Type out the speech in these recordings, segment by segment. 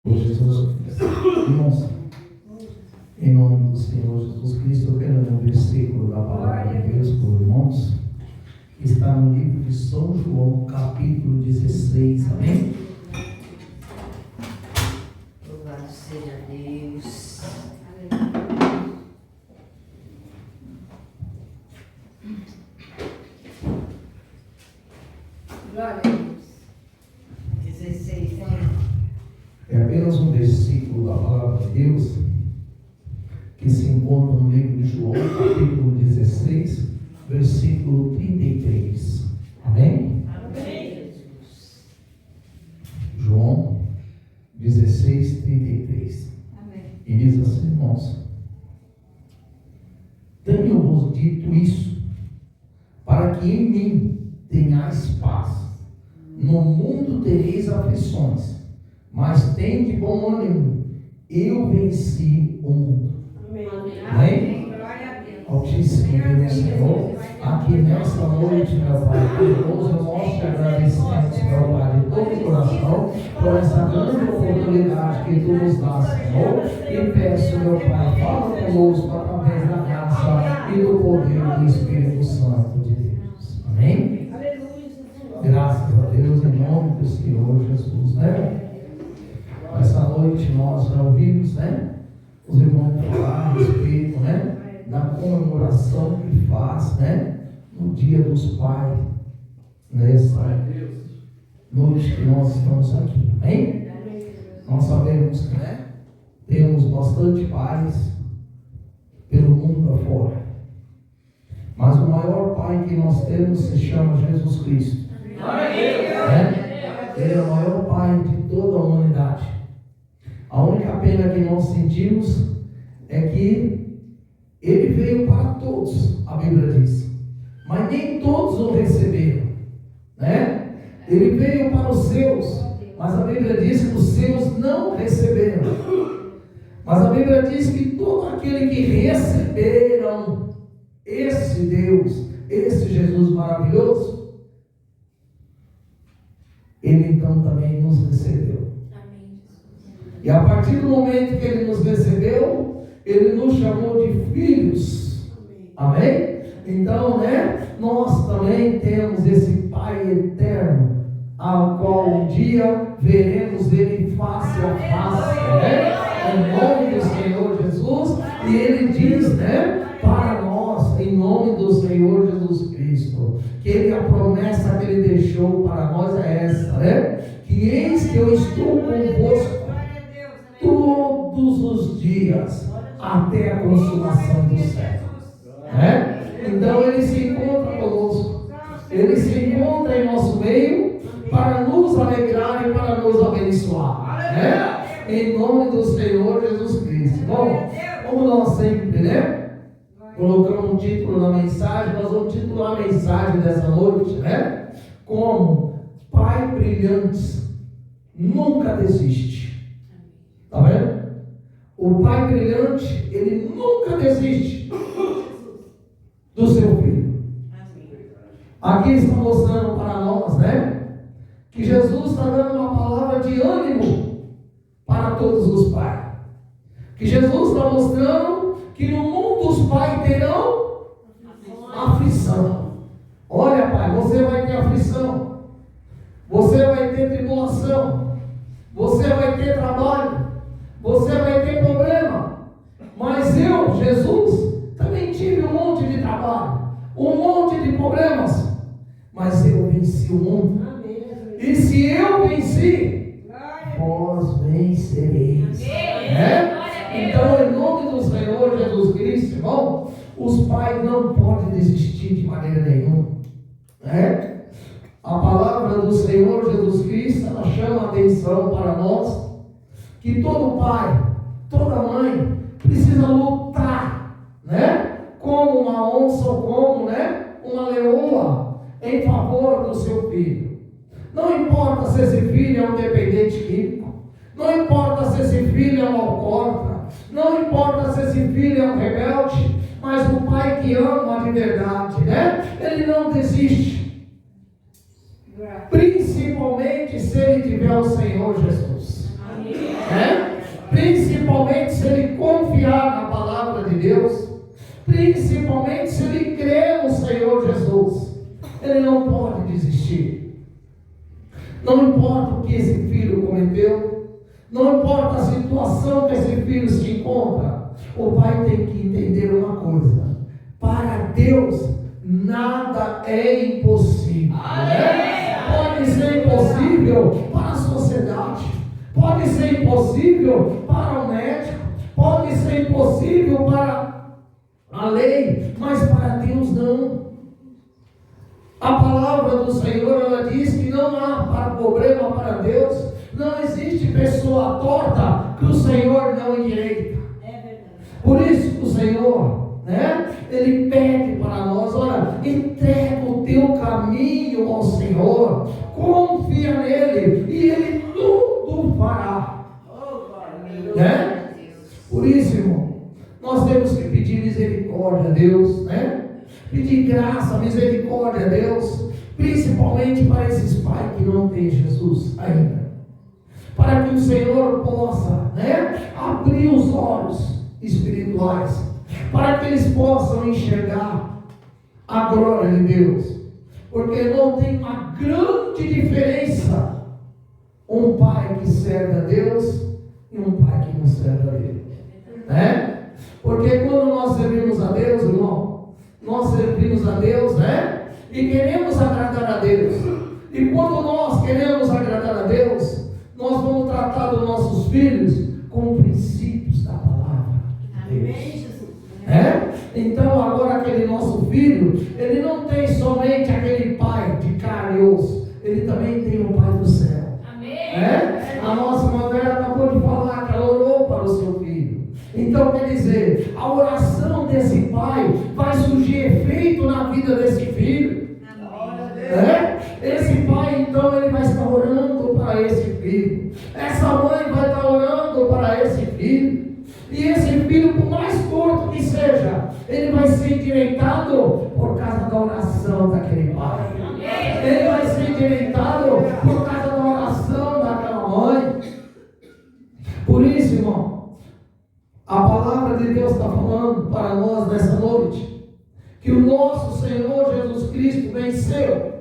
Jesus, irmãos, em nome do Senhor Jesus Cristo, eu quero ler um versículo da palavra de Deus para os irmãos, que está no livro de São João, capítulo 16, amém? Louvado seja Deus. Glória a Deus. 16, É apenas um versículo da palavra de Deus que se encontra no livro de João, capítulo 16, versículo 33. Amém? Amém, Jesus. João 16, 33. Amém. E diz assim, irmãos: tenho-vos dito isso, para que em mim tenhais paz. No mundo tereis aflições, mas tende bom ânimo, eu venci o mundo. Amém. Amém? Glória a Deus. Altíssimo Deus, Senhor, aqui nesta noite, meu Pai, poderoso, nós te agradecemos, meu Pai, de todo o coração, por essa grande oportunidade que tu nos dá, Senhor, e peço, meu Pai, fala conosco através da graça e do poder do Espírito Santo de Deus. Amém? Graças a Deus, em nome do Senhor Jesus, né? Essa noite nós já ouvimos, né? Os irmãos falar a respeito, né? Da comemoração que faz, né? No Dia dos Pais, nessa noite que nós estamos aqui, amém? Nós sabemos que, né? Temos bastante pais pelo mundo afora, mas o maior Pai que nós temos se chama Jesus Cristo. Ele é o maior Pai de toda a humanidade. A única pena que nós sentimos é que Ele veio para todos, a Bíblia diz, mas nem todos o receberam, né? Ele veio para os seus, mas a Bíblia diz que os seus não receberam. Mas a Bíblia diz que todo aquele que receberam esse Deus, esse Jesus maravilhoso, Ele então também nos recebeu. Amém. E a partir do momento que Ele nos recebeu, Ele nos chamou de filhos. Amém? Então, né? Nós também temos esse Pai eterno, ao qual um dia veremos Ele face a face, né? Em nome do Senhor Jesus. E Ele diz, né? Para nós, em nome do Senhor Jesus Cristo, que a promessa que Ele deixou para nós é essa, né? Que eis que eu estou convosco todos os dias até a consumação dos séculos, né? Então Ele se encontra conosco, Ele se encontra em nosso meio para nos alegrar e para nos abençoar, né? Em nome do Senhor Jesus Cristo. Bom, como nós sempre, né? Colocamos um título na mensagem, nós vamos titular a mensagem dessa noite, né? Como Pai Brilhantes nunca desiste. Tá vendo? O Pai Brilhante, ele nunca desiste do seu filho. Aqui está mostrando para nós, né? Que Jesus está dando uma palavra de ânimo para todos os pais. Que Jesus está mostrando que no mundo os pais terão aflição. Olha, pai, você vai ter aflição, você vai ter tribulação, você vai ter trabalho, você vai ter problema. Mas eu, Jesus, também tive um monte de trabalho, um monte de problemas, mas eu venci o mundo. E se eu venci, vós vencereis, né? Então, em nome do Senhor Jesus Cristo, irmão, os pais não podem desistir de maneira nenhuma, né? A palavra do Senhor Jesus Cristo, ela chama a atenção para nós, que todo pai, toda mãe, precisa lutar, né? Como uma onça ou como, né? Uma leoa, em favor do seu filho. Não importa se esse filho é um dependente químico, não importa se esse filho é um alcoólatra, não importa se esse filho é um rebelde, mas o pai que ama de verdade, né? Ele não desiste. Principalmente se ele tiver o Senhor Jesus. Amém. principalmente se ele confiar na palavra de Deus, principalmente se ele crer no Senhor Jesus, ele não pode desistir. Não importa o que esse filho cometeu, não importa a situação que esse filho se encontra, o pai tem que entender uma coisa: para Deus nada é impossível. Né? Pode ser impossível para a sociedade, pode ser impossível para o médico, pode ser impossível para a lei, mas para Deus não. A palavra do Senhor, ela diz que não há problema para Deus, não existe pessoa torta que o Senhor não endireita. Por isso que o Senhor, né, ele pede para nós: olha, entrega o teu caminho ao Senhor, confia nele e ele tudo fará. Né? Por isso, irmão, nós temos que pedir misericórdia a Deus, né? Pedir graça, misericórdia a Deus, principalmente para esses pais que não têm Jesus ainda, para que o Senhor possa, né, abrir os olhos espirituais, para que eles possam enxergar a glória de Deus, porque não tem uma grande diferença um pai que serve a Deus e um pai que não serve a Deus, né? Porque quando nós servimos a Deus, irmão, nós servimos a Deus, né? E queremos agradar a Deus. E quando nós queremos agradar a Deus, nós vamos tratar dos nossos filhos com princípios da palavra de Deus. Então agora aquele nosso filho, ele não tem somente aquele pai de carne e osso, ele também tem o Pai do céu. A nossa irmã Vera acabou de falar que ela orou para o seu filho. Então quer dizer, a oração desse pai vai surgir efeito na vida desse filho. Esse pai então ele vai estar orando para esse filho, essa mãe vai estar orando para esse filho, e esse filho, por mais curto que seja, ele vai ser endireitado por causa da oração daquele pai. Ele vai ser endireitado por causa da oração daquela mãe. Por isso, irmão, a palavra de Deus está falando para nós nessa noite que o nosso Senhor Jesus Cristo venceu,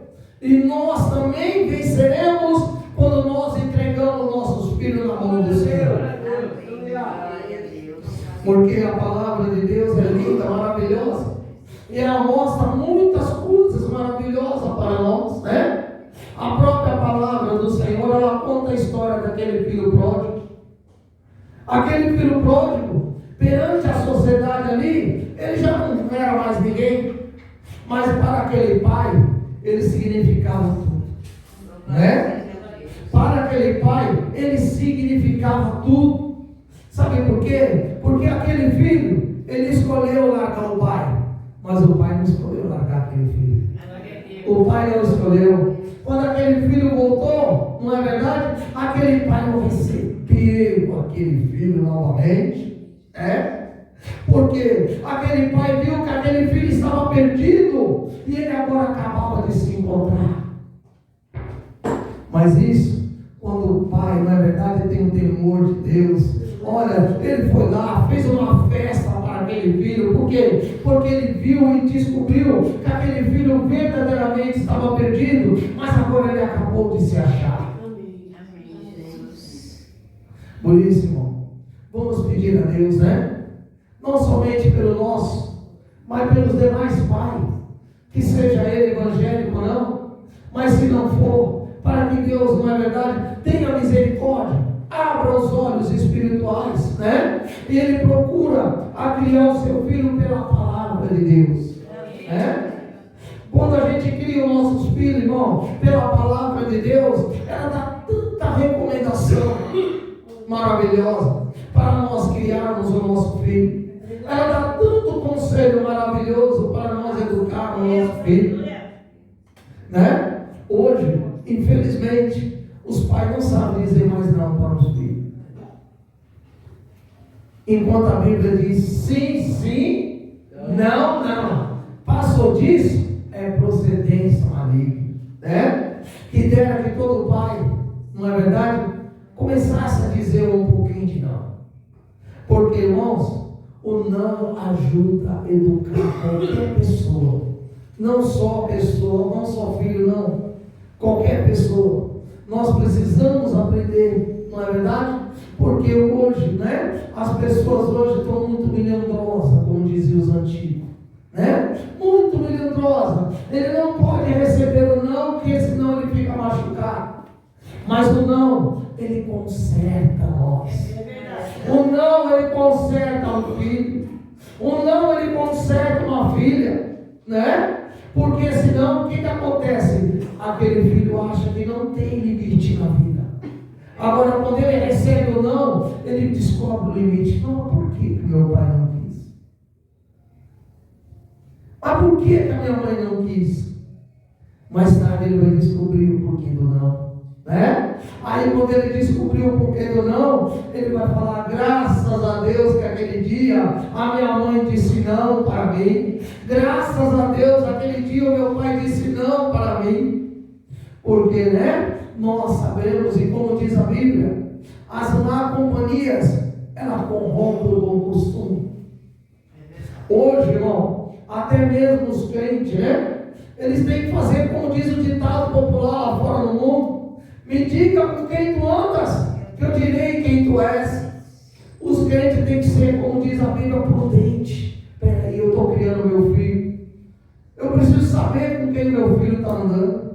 e nós também venceremos quando nós entregamos nossos filhos na mão do Senhor. Porque a palavra de Deus é linda, maravilhosa, e ela mostra muitas coisas maravilhosas para nós, né? A própria palavra do Senhor, ela conta a história daquele filho pródigo. Aquele filho pródigo, perante a sociedade ali, ele já não era mais ninguém, mas para aquele pai, ele significava tudo, né? Para aquele pai, ele significava tudo. Sabe por quê? Porque aquele filho, ele escolheu largar o pai, mas o pai não escolheu largar aquele filho. O pai não escolheu. Quando aquele filho voltou, não é verdade? Aquele pai não recebeu aquele filho novamente, porque aquele pai viu que aquele filho estava perdido e ele agora acabava de se encontrar. Mas isso, quando o pai, não é verdade, tem um temor de Deus, olha, ele foi lá, fez uma festa para aquele filho. Por quê? Porque ele viu e descobriu que aquele filho verdadeiramente estava perdido, mas agora ele acabou de se achar. Por isso, irmão, vamos pedir a Deus, né? Não somente pelo nosso, mas pelos demais pais, que seja ele evangélico ou não, mas se não for, para que Deus, não é verdade, tenha misericórdia, abra os olhos espirituais, né? E ele procura a criar o seu filho pela palavra de Deus, Quando a gente cria os nossos filhos, irmão, pela palavra de Deus, ela dá tanta recomendação maravilhosa para nós criarmos o nosso filho. Ela dá tanto conselho maravilhoso para nós educarmos o nosso filho, né? Hoje, infelizmente, os pais não sabem dizer mais não para os filhos. Enquanto a Bíblia diz sim, sim, não, não. Passou disso, é procedência maligna, né? Que dera que todo pai, não é verdade, começasse a dizer um pouquinho de não. irmãos, o não ajuda a educar qualquer pessoa. Não só pessoa, não só filho, não. Qualquer pessoa. Nós precisamos aprender, não é verdade? Porque hoje, né? As pessoas hoje estão muito melindrosas, como diziam os antigos. Né? Muito melindrosa. Ele não pode receber o não, porque senão ele fica machucado. Mas o não, ele conserta nós. O não, ele conserta um filho. O não, ele conserta uma filha. Né? Porque senão, o que acontece? Aquele filho acha que não tem limite na vida. Agora, quando ele recebe o não, ele descobre o limite. Não, por que meu pai não quis? Mas por que a minha mãe não quis? Mais tarde ele vai descobrir o porquê do não. Né? Aí quando ele descobriu o porquê do não, ele vai falar, graças a Deus que aquele dia a minha mãe disse não para mim. Graças a Deus aquele dia o meu pai disse não para mim. Porque, né? Nós sabemos, e como diz a Bíblia, as má companhias, ela corrompe o bom costume. Hoje, irmão, até mesmo os crentes, né? Eles têm que fazer como diz o ditado popular lá fora no mundo. Me diga com quem tu andas, que eu direi quem tu és. Os crentes têm que ser, como diz a Bíblia, prudente. Peraí, eu estou criando meu filho. Eu preciso saber com quem meu filho está andando.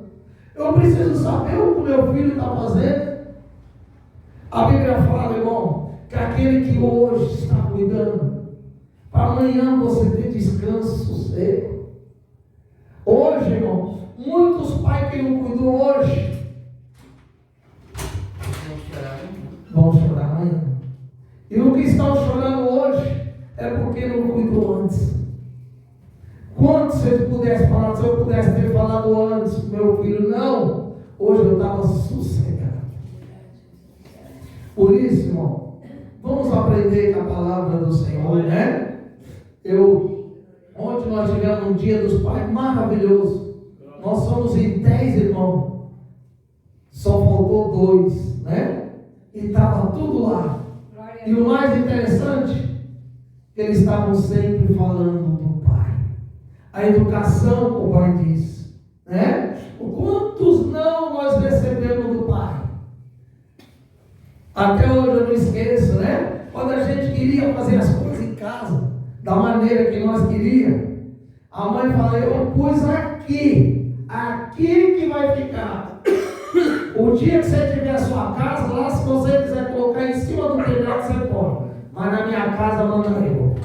Eu preciso saber o que meu filho está fazendo. A Bíblia fala, irmão, que aquele que hoje está cuidando, para amanhã você ter descanso, sossego. Hoje, irmão, muitos pais que não cuidam hoje vão chorar amanhã. E o que estão chorando hoje é porque não cuidou antes. Quanto se eu pudesse falar, se eu pudesse ter falado antes, meu filho, não, hoje eu estava sossegado. Por isso, irmão, vamos aprender com a palavra do Senhor, né? Ontem nós tivemos um dia dos pais maravilhoso. Nós somos em 10 irmãos. Só faltou 2, né? E estava tudo lá. E o mais interessante, eles estavam sempre falando do Pai. A educação que o Pai diz, né? O quantos não nós recebemos do Pai. Até hoje eu não esqueço, né? Quando a gente queria fazer as coisas em casa, da maneira que nós queríamos, a mãe fala, eu pus aqui que vai ficar. O dia que você tiver a sua casa, lá se você quiser colocar em cima do telhado, você pode. Mas na minha casa manda eu.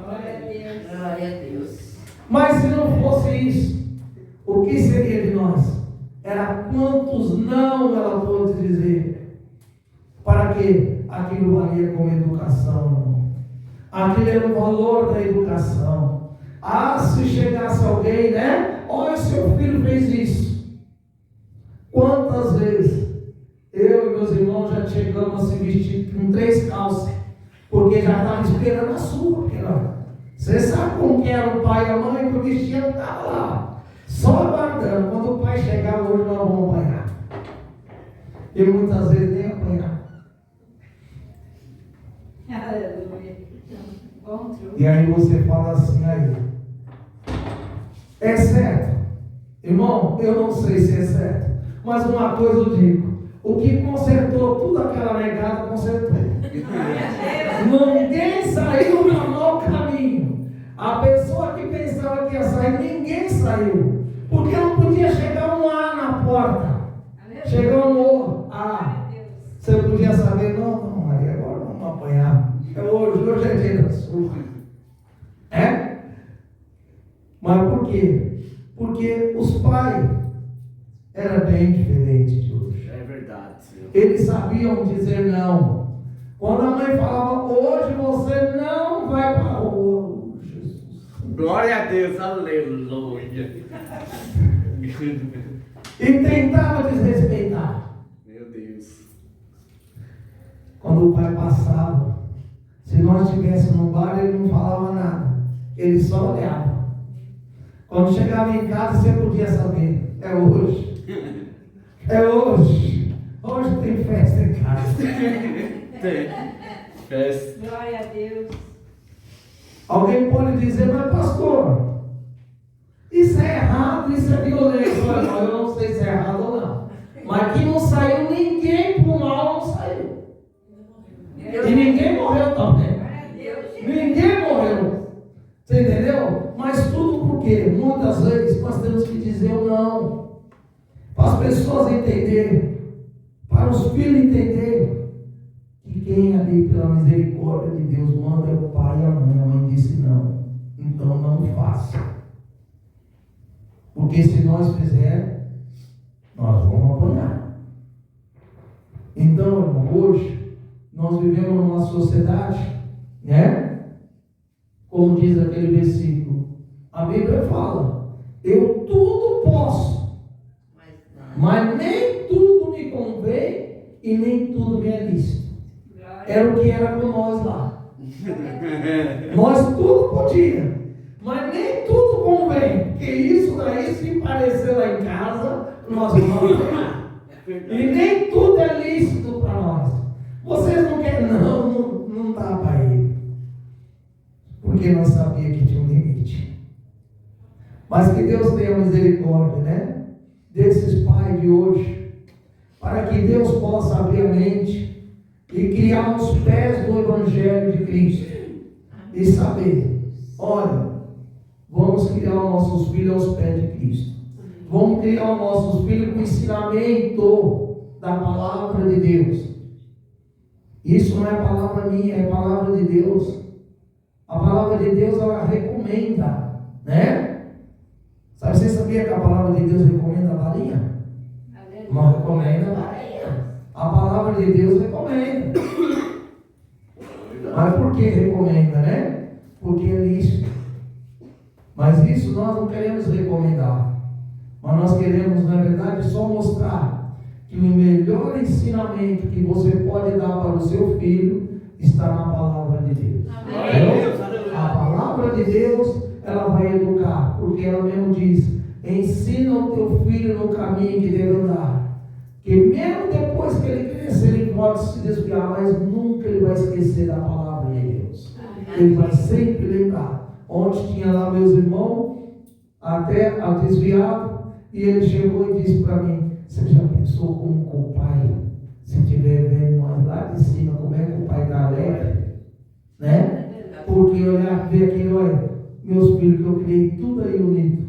Glória a Deus. Glória a Deus. Mas se não fosse isso, o que seria de nós? Era quantos não ela pôde dizer. Para que aquilo valia como educação, irmão. Aquilo era o valor da educação. Ah, se chegasse alguém, né? Olha, seu filho fez isso. Quantas vezes eu e meus irmãos já chegamos a se vestir com 3 calças, porque já estava esperando a sua, porque não. Você sabe como que era o pai e a mãe, que o vestido estava lá, só aguardando. Quando o pai chegar, hoje nós vamos apanhar. E muitas vezes nem apanhar. Aleluia. E aí você fala assim aí. É certo? Irmão, eu não sei se é certo. Mas uma coisa eu digo, o que consertou tudo aquela negada, consertou. Ninguém saiu no mau caminho. A pessoa que pensava que ia sair, ninguém saiu. Porque não podia chegar um A na porta. Chegou um O, A. Você podia saber, não, Maria, agora vamos apanhar. Hoje é dia da sua. É? Mas por quê? Porque os pais era bem diferente de hoje. É verdade, Senhor. Eles sabiam dizer não. Quando a mãe falava, hoje você não vai para a rua. Jesus. Glória a Deus, aleluia. E tentava desrespeitar. Meu Deus. Quando o pai passava, se nós estivéssemos no bar, ele não falava nada. Ele só olhava. Quando chegava em casa, você podia saber. É hoje. É hoje. Hoje tem festa em casa. Tem. Festa. Glória a Deus. Alguém pode dizer, mas pastor, isso é errado, isso é violência. Olha, eu não sei se é errado ou não. Mas aqui não saiu ninguém pro mal, não saiu. E ninguém morreu também. Glória a Deus. Ninguém morreu. Você entendeu? Mas tudo por quê? Muitas vezes nós temos que dizer o não. Para as pessoas entenderem. Para os filhos entenderem. Que quem ali pela misericórdia de Deus manda é o pai e a mãe. A mãe disse não. Então não faça. Porque se nós fizermos, nós vamos apanhar. Então, irmão, hoje nós vivemos numa sociedade, né? Como diz aquele versículo, a Bíblia fala: eu tudo posso, mas nem tudo me convém e nem tudo me é lícito. Era o que era com nós lá. Nós tudo podíamos, mas nem tudo convém, porque isso daí, se parecer lá em casa, nós vamos pegar. E nem tudo é lícito para nós. Vocês não querem, não dá para ir. Porque nós sabíamos que tinha um limite. Mas que Deus tenha misericórdia, né? Desses pais de hoje, para que Deus possa abrir a mente e criar os pés do Evangelho de Cristo. E saber, olha, vamos criar os nossos filhos aos pés de Cristo. Vamos criar os nossos filhos com o ensinamento da palavra de Deus. Isso não é palavra minha, é palavra de Deus. A palavra de Deus, ela recomenda, né? Sabe, você sabia que a palavra de Deus recomenda a varinha? Não recomenda a varinha. A palavra de Deus recomenda. Mas por que recomenda, né? Porque é lícito. Mas isso nós não queremos recomendar. Mas nós queremos, na verdade, só mostrar que o melhor ensinamento que você pode dar para o seu filho está na palavra de Deus. Então, a palavra de Deus, ela vai educar, porque ela mesmo diz: ensina o teu filho no caminho que deve andar, que mesmo depois que ele crescer, ele pode se desviar, mas nunca ele vai esquecer da palavra de Deus. Ele vai sempre lembrar. Ontem tinha lá meus irmãos, até desviado, e ele chegou e disse para mim: você já pensou como o pai, se estiver vendo nós lá de cima, como é que o pai está alegre? Né? Porque olhar, ver aquele, olha, meus filhos que eu criei tudo aí unido.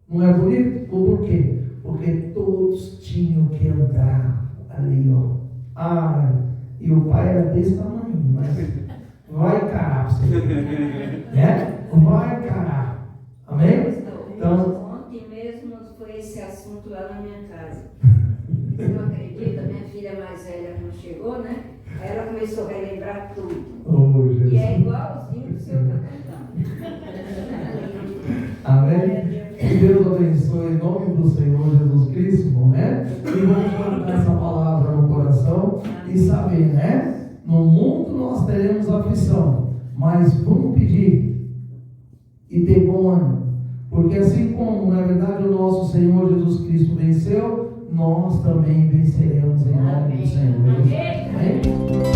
Não é bonito? Por quê? Porque todos tinham que andar ali, ó. Ah, e o pai era desse tamanho, mas vai encarar você. Né? Vai encarar. Amém? Então, ontem mesmo foi esse assunto lá na minha casa. Você não acredita? Minha filha mais velha não chegou, né? Aí ela começou a relembrar tudo. oh, Jesus. E é igualzinho que o senhor está contando. Amém? Que Deus abençoe em nome do Senhor Jesus Cristo, né? E vamos guardar essa palavra no coração e saber, né? No mundo nós teremos aflição, mas vamos pedir e ter bom ânimo, porque assim como, na verdade, o nosso Senhor Jesus Cristo venceu, nós também venceremos em nome do Senhor. Amém?